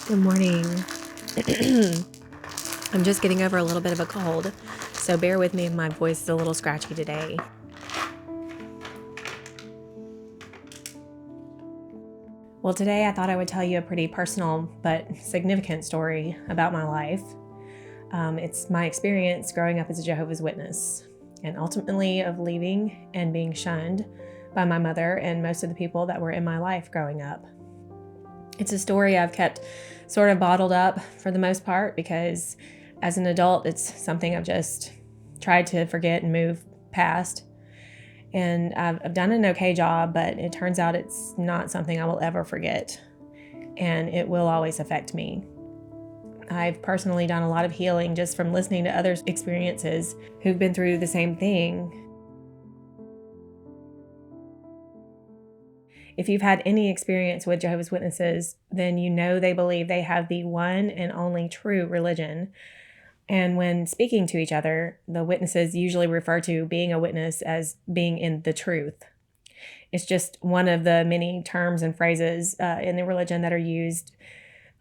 Good morning. I'm just getting over a little bit of a cold, so bear with me if my voice is a little scratchy today. Well, today I thought I would tell you a pretty personal but significant story about my life. It's my experience growing up as a Jehovah's Witness, and ultimately of leaving and being shunned by my mother and most of the people that were in my life growing up. It's a story I've kept sort of bottled up for the most part because as an adult, it's something I've just tried to forget and move past. And I've done an okay job, but it turns out it's not something I will ever forget, and it will always affect me. I've personally done a lot of healing just from listening to others' experiences who've been through the same thing. If you've had any experience with Jehovah's Witnesses, then you know they believe they have the one and only true religion. And when speaking to each other, the witnesses usually refer to being a witness as being in the truth. It's just one of the many terms and phrases in the religion that are used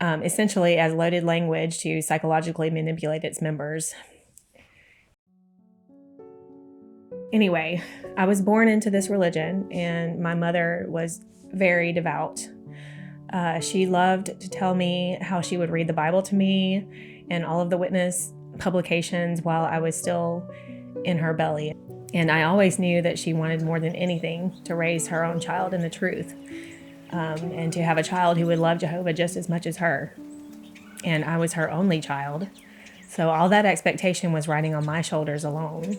essentially as loaded language to psychologically manipulate its members. Anyway, I was born into this religion, and my mother was very devout. She loved to tell me how she would read the Bible to me and all of the witness publications while I was still in her belly. And I always knew that she wanted more than anything to raise her own child in the truth, and to have a child who would love Jehovah just as much as her. And I was her only child, so all that expectation was riding on my shoulders alone.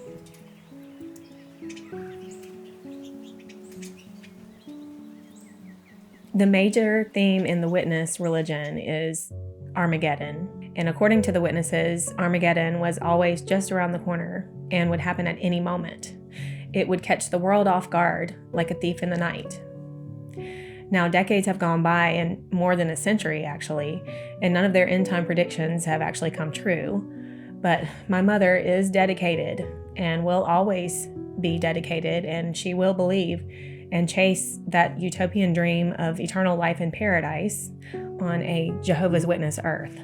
The major theme in the witness religion is Armageddon. And according to the witnesses, Armageddon was always just around the corner and would happen at any moment. It would catch the world off guard like a thief in the night. Now, decades have gone by, and more than a century actually, and none of their end-time predictions have actually come true. But my mother is dedicated and will always be dedicated, and she will believe and chase that utopian dream of eternal life in paradise on a Jehovah's Witness earth.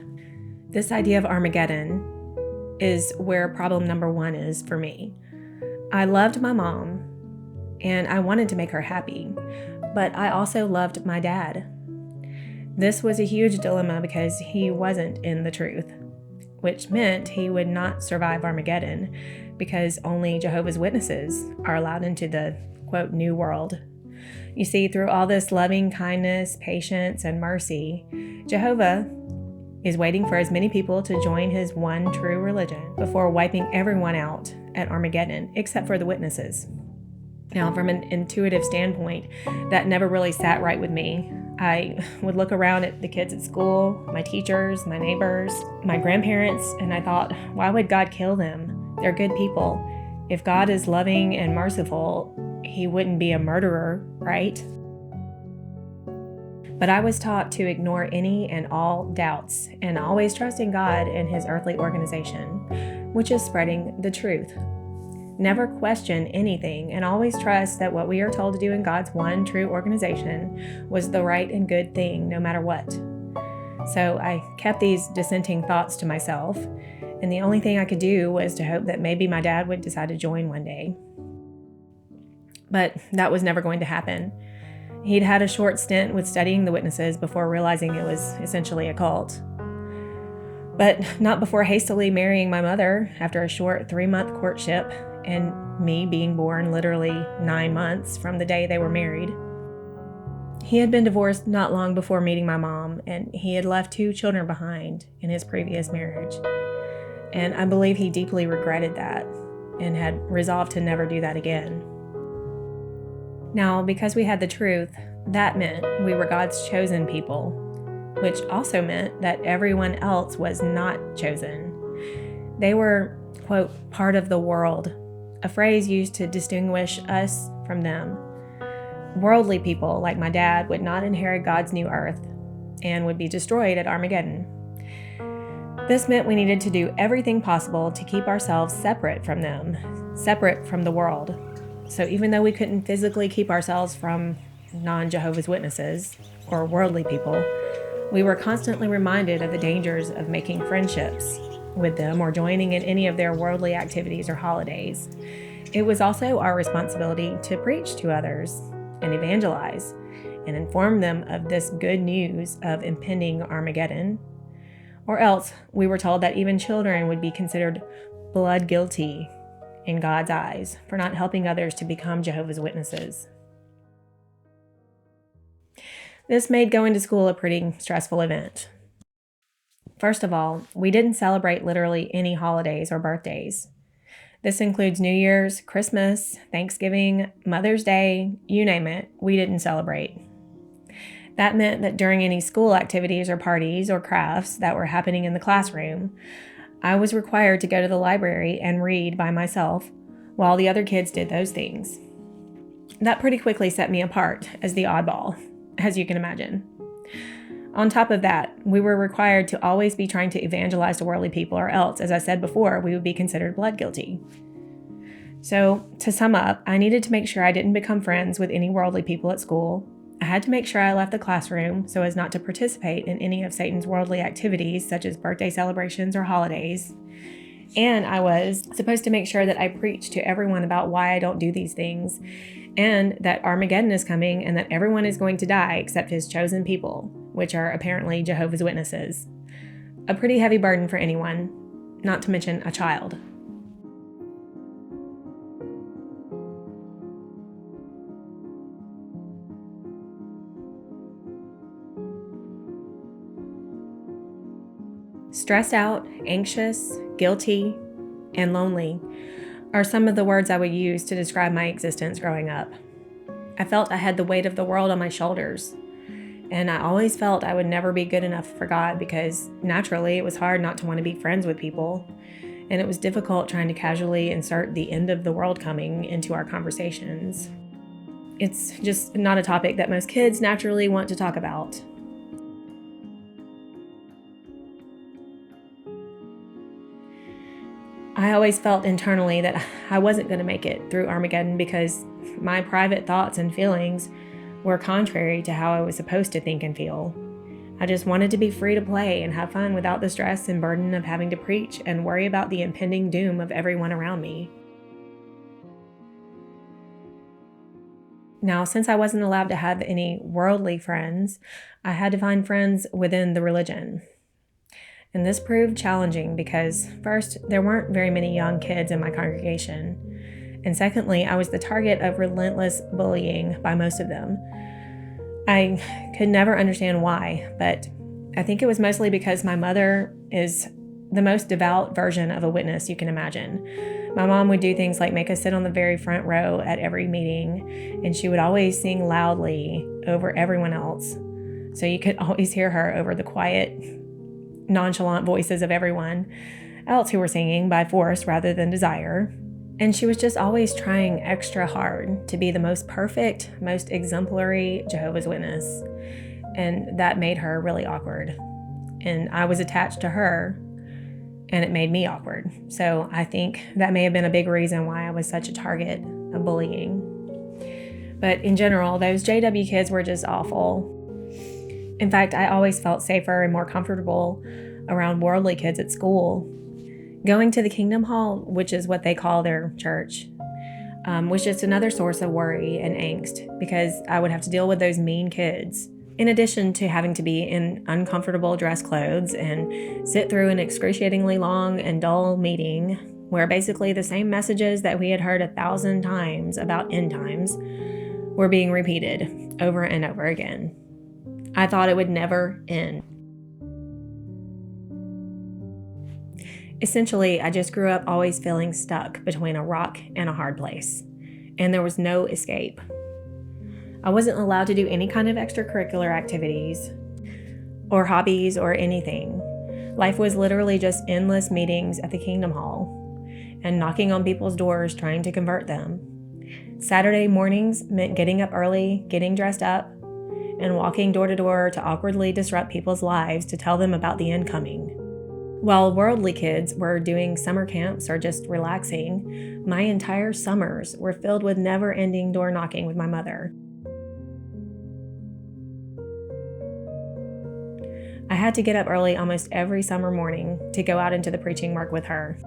This idea of Armageddon is where problem number one is for me. I loved my mom, and I wanted to make her happy, but I also loved my dad. This was a huge dilemma because he wasn't in the truth, which meant he would not survive Armageddon because only Jehovah's Witnesses are allowed into the quote, new world. You see, through all this loving kindness, patience, and mercy, Jehovah is waiting for as many people to join his one true religion before wiping everyone out at Armageddon, except for the witnesses. Now, from an intuitive standpoint, that never really sat right with me. I would look around at the kids at school, my teachers, my neighbors, my grandparents, and I thought, why would God kill them? They're good people. If God is loving and merciful, he wouldn't be a murderer, right? But I was taught to ignore any and all doubts and always trust in God and his earthly organization, which is spreading the truth. Never question anything and always trust that what we are told to do in God's one true organization was the right and good thing no matter what. So I kept these dissenting thoughts to myself, and the only thing I could do was to hope that maybe my dad would decide to join one day. But that was never going to happen. He'd had a short stint with studying the witnesses before realizing it was essentially a cult. But not before hastily marrying my mother after a short 3-month courtship and me being born literally 9 months from the day they were married. He had been divorced not long before meeting my mom, and he had left 2 children behind in his previous marriage. And I believe he deeply regretted that and had resolved to never do that again. Now, because we had the truth, that meant we were God's chosen people, which also meant that everyone else was not chosen. They were, quote, part of the world, a phrase used to distinguish us from them. Worldly people, like my dad, would not inherit God's new earth and would be destroyed at Armageddon. This meant we needed to do everything possible to keep ourselves separate from them, separate from the world. So even though we couldn't physically keep ourselves from non-Jehovah's Witnesses or worldly people, We were constantly reminded of the dangers of making friendships with them or joining in any of their worldly activities or holidays. It was also our responsibility to preach to others and evangelize and inform them of this good news of impending Armageddon. Or else, we were told that even children would be considered blood guilty in God's eyes for not helping others to become Jehovah's Witnesses. This made going to school a pretty stressful event. First of all, we didn't celebrate literally any holidays or birthdays. This includes New Year's, Christmas, Thanksgiving, Mother's Day, you name it, we didn't celebrate. That meant that during any school activities or parties or crafts that were happening in the classroom, I was required to go to the library and read by myself while the other kids did those things. That pretty quickly set me apart as the oddball, as you can imagine. On top of that, we were required to always be trying to evangelize to worldly people, or else, as I said before, we would be considered blood guilty. So, to sum up, I needed to make sure I didn't become friends with any worldly people at school. I had to make sure I left the classroom so as not to participate in any of Satan's worldly activities, such as birthday celebrations or holidays. And I was supposed to make sure that I preached to everyone about why I don't do these things, and that Armageddon is coming and that everyone is going to die except his chosen people, which are apparently Jehovah's Witnesses. A pretty heavy burden for anyone, not to mention a child. Stressed out, anxious, guilty, and lonely are some of the words I would use to describe my existence growing up. I felt I had the weight of the world on my shoulders, and I always felt I would never be good enough for God because naturally it was hard not to want to be friends with people, and it was difficult trying to casually insert the end of the world coming into our conversations. It's just not a topic that most kids naturally want to talk about. I always felt internally that I wasn't going to make it through Armageddon because my private thoughts and feelings were contrary to how I was supposed to think and feel. I just wanted to be free to play and have fun without the stress and burden of having to preach and worry about the impending doom of everyone around me. Now, since I wasn't allowed to have any worldly friends, I had to find friends within the religion. And this proved challenging because, first, there weren't very many young kids in my congregation. And secondly, I was the target of relentless bullying by most of them. I could never understand why, but I think it was mostly because my mother is the most devout version of a witness you can imagine. My mom would do things like make us sit on the very front row at every meeting, and she would always sing loudly over everyone else. So you could always hear her over the quiet, nonchalant voices of everyone else who were singing by force rather than desire. And she was just always trying extra hard to be the most perfect, most exemplary Jehovah's Witness. And that made her really awkward. And I was attached to her, and it made me awkward. So I think that may have been a big reason why I was such a target of bullying. But in general, those JW kids were just awful. In fact, I always felt safer and more comfortable around worldly kids at school. Going to the Kingdom Hall, which is what they call their church, was just another source of worry and angst because I would have to deal with those mean kids, in addition to having to be in uncomfortable dress clothes and sit through an excruciatingly long and dull meeting where basically the same messages that we had heard 1,000 times about end times were being repeated over and over again. I thought it would never end. Essentially, I just grew up always feeling stuck between a rock and a hard place, and there was no escape. I wasn't allowed to do any kind of extracurricular activities or hobbies or anything. Life was literally just endless meetings at the Kingdom Hall and knocking on people's doors trying to convert them. Saturday mornings meant getting up early, getting dressed up, and walking door to door to awkwardly disrupt people's lives to tell them about the end coming. While worldly kids were doing summer camps or just relaxing, my entire summers were filled with never-ending door knocking with my mother. I had to get up early almost every summer morning to go out into the preaching work with her.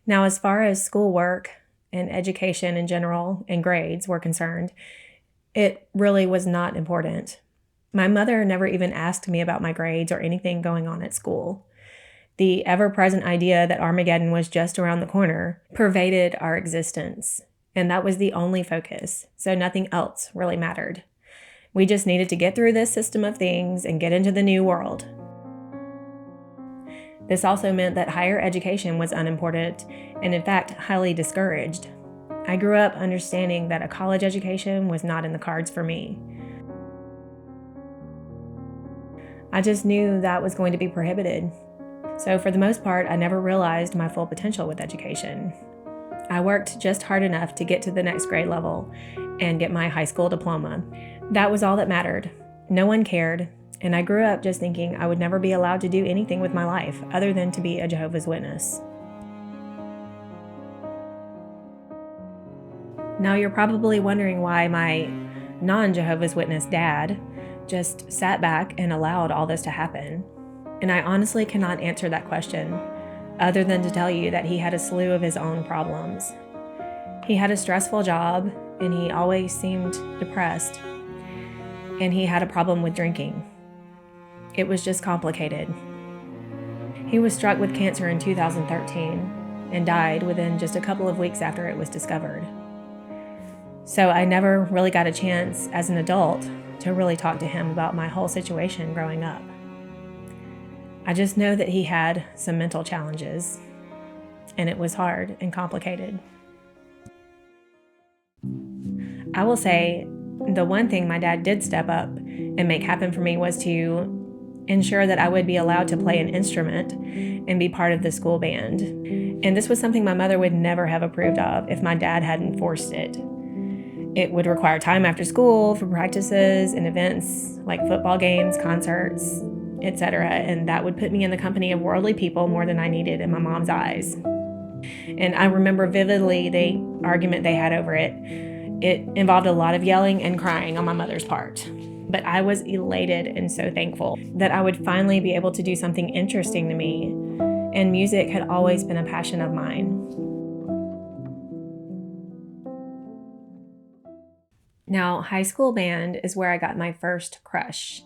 Now, as far as schoolwork and education in general and grades were concerned, it really was not important. My mother never even asked me about my grades or anything going on at school. The ever-present idea that Armageddon was just around the corner pervaded our existence, and that was the only focus, so nothing else really mattered. We just needed to get through this system of things and get into the new world. This also meant that higher education was unimportant and, in fact, highly discouraged. I grew up understanding that a college education was not in the cards for me. I just knew that was going to be prohibited. So for the most part, I never realized my full potential with education. I worked just hard enough to get to the next grade level and get my high school diploma. That was all that mattered. No one cared, and I grew up just thinking I would never be allowed to do anything with my life other than to be a Jehovah's Witness. Now you're probably wondering why my non-Jehovah's Witness dad just sat back and allowed all this to happen. And I honestly cannot answer that question, other than to tell you that he had a slew of his own problems. He had a stressful job, and he always seemed depressed, and he had a problem with drinking. It was just complicated. He was struck with cancer in 2013 and died within just a couple of weeks after it was discovered. So I never really got a chance as an adult to really talk to him about my whole situation growing up. I just know that he had some mental challenges, and it was hard and complicated. I will say the one thing my dad did step up and make happen for me was to ensure that I would be allowed to play an instrument and be part of the school band. And this was something my mother would never have approved of if my dad hadn't forced it. It would require time after school for practices and events like football games, concerts, etc., and that would put me in the company of worldly people more than I needed in my mom's eyes. And I remember vividly the argument they had over it. It involved a lot of yelling and crying on my mother's part. But I was elated and so thankful that I would finally be able to do something interesting to me, and music had always been a passion of mine. Now, high school band is where I got my first crush.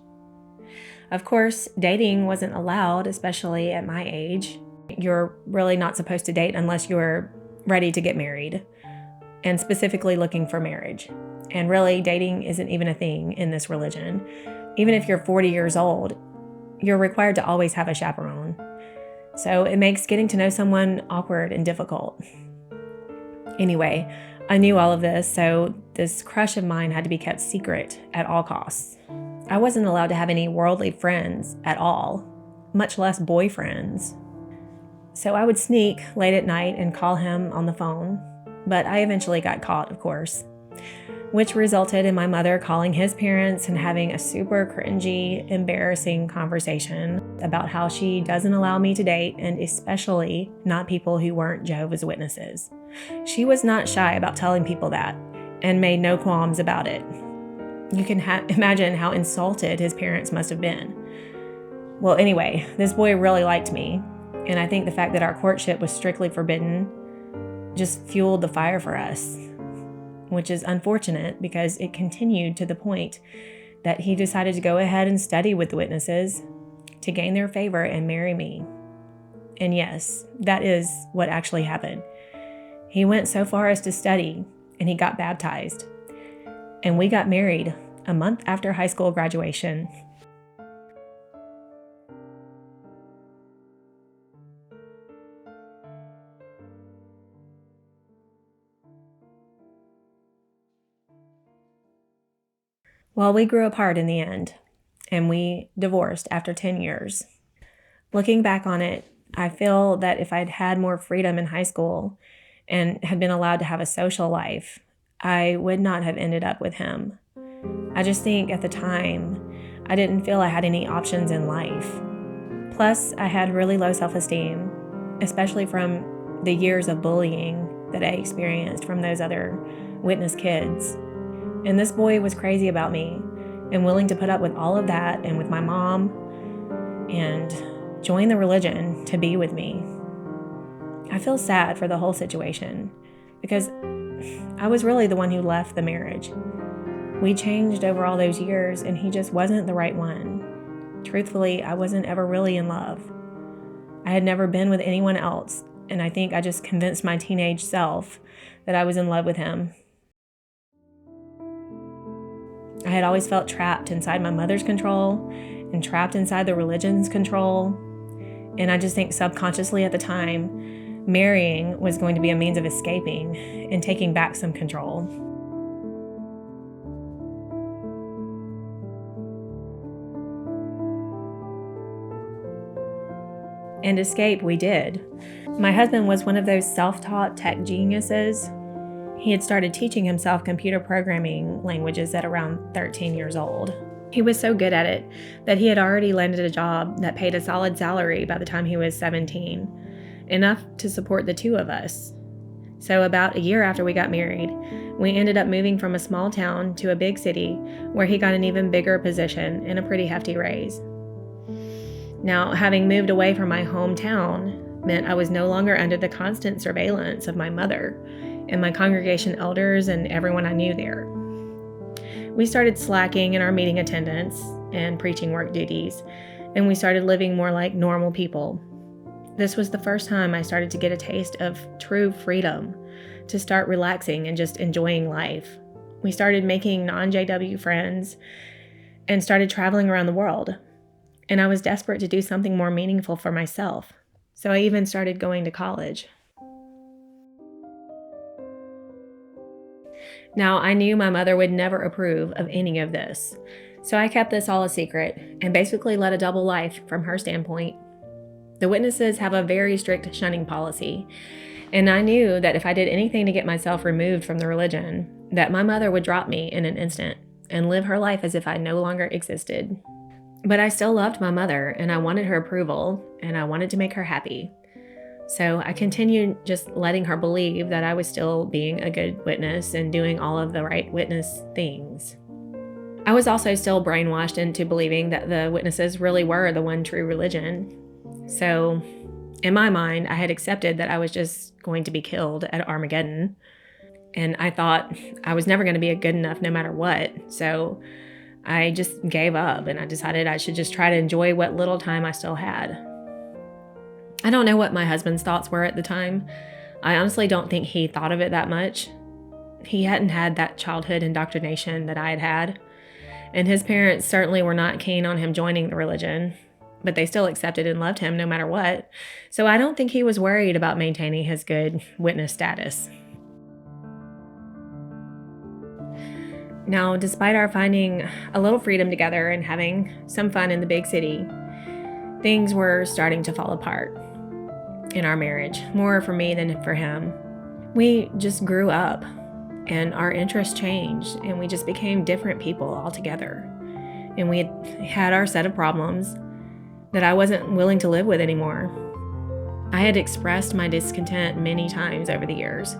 Of course, dating wasn't allowed, especially at my age. You're really not supposed to date unless you're ready to get married, and specifically looking for marriage. And really, dating isn't even a thing in this religion. Even if you're 40 years old, you're required to always have a chaperone. So it makes getting to know someone awkward and difficult. Anyway, I knew all of this, so this crush of mine had to be kept secret at all costs. I wasn't allowed to have any worldly friends at all, much less boyfriends. So I would sneak late at night and call him on the phone, but I eventually got caught, of course, which resulted in my mother calling his parents and having a super cringy, embarrassing conversation about how she doesn't allow me to date, and especially not people who weren't Jehovah's Witnesses. She was not shy about telling people that and made no qualms about it. You can imagine how insulted his parents must have been. Well, anyway, this boy really liked me, and I think the fact that our courtship was strictly forbidden just fueled the fire for us, which is unfortunate because it continued to the point that he decided to go ahead and study with the witnesses to gain their favor and marry me. And yes, that is what actually happened. He went so far as to study, and he got baptized. And we got married a month after high school graduation. Well, we grew apart in the end, and we divorced after 10 years. Looking back on it, I feel that if I'd had more freedom in high school and had been allowed to have a social life, I would not have ended up with him. I just think at the time, I didn't feel I had any options in life. Plus, I had really low self-esteem, especially from the years of bullying that I experienced from those other witness kids. And this boy was crazy about me, and willing to put up with all of that and with my mom and join the religion to be with me. I feel sad for the whole situation because I was really the one who left the marriage. We changed over all those years and he just wasn't the right one. Truthfully, I wasn't ever really in love. I had never been with anyone else, and I think I just convinced my teenage self that I was in love with him. I had always felt trapped inside my mother's control and trapped inside the religion's control. And I just think subconsciously at the time, marrying was going to be a means of escaping and taking back some control. And escape we did. My husband was one of those self-taught tech geniuses. He had started teaching himself computer programming languages at around 13 years old. He was so good at it that he had already landed a job that paid a solid salary by the time he was 17, enough to support the two of us. So about a year after we got married, we ended up moving from a small town to a big city where he got an even bigger position and a pretty hefty raise. Now, having moved away from my hometown meant I was no longer under the constant surveillance of my mother and my congregation elders and everyone I knew there. We started slacking in our meeting attendance and preaching work duties, and we started living more like normal people. This was the first time I started to get a taste of true freedom, to start relaxing and just enjoying life. We started making non-JW friends and started traveling around the world. And I was desperate to do something more meaningful for myself. So I even started going to college. Now, I knew my mother would never approve of any of this. So I kept this all a secret and basically led a double life from her standpoint. The witnesses have a very strict shunning policy. And I knew that if I did anything to get myself removed from the religion, that my mother would drop me in an instant and live her life as if I no longer existed. But I still loved my mother, and I wanted her approval, and I wanted to make her happy. So I continued just letting her believe that I was still being a good witness and doing all of the right witness things. I was also still brainwashed into believing that the witnesses really were the one true religion. So in my mind, I had accepted that I was just going to be killed at Armageddon. And I thought I was never going to be good enough no matter what. So I just gave up and I decided I should just try to enjoy what little time I still had. I don't know what my husband's thoughts were at the time. I honestly don't think he thought of it that much. He hadn't had that childhood indoctrination that I had had. And his parents certainly were not keen on him joining the religion, but they still accepted and loved him no matter what. So I don't think he was worried about maintaining his good witness status. Now, despite our finding a little freedom together and having some fun in the big city, things were starting to fall apart in our marriage, more for me than for him. We just grew up and our interests changed and we just became different people altogether. And we had our set of problems that I wasn't willing to live with anymore. I had expressed my discontent many times over the years.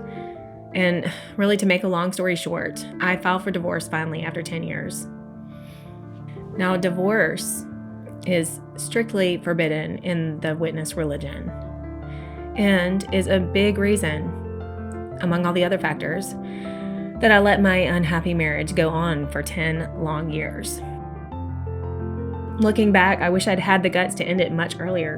And really, to make a long story short, I filed for divorce finally after 10 years. Now, divorce is strictly forbidden in the witness religion and is a big reason, among all the other factors, that I let my unhappy marriage go on for 10 long years. Looking back, I wish I'd had the guts to end it much earlier,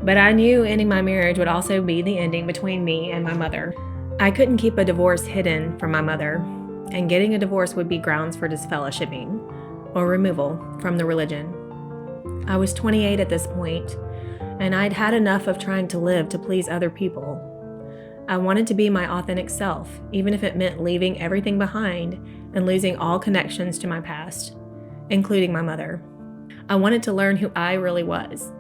but I knew ending my marriage would also be the ending between me and my mother. I couldn't keep a divorce hidden from my mother, and getting a divorce would be grounds for disfellowshipping or removal from the religion. I was 28 at this point, and I'd had enough of trying to live to please other people. I wanted to be my authentic self, even if it meant leaving everything behind and losing all connections to my past, including my mother. I wanted to learn who I really was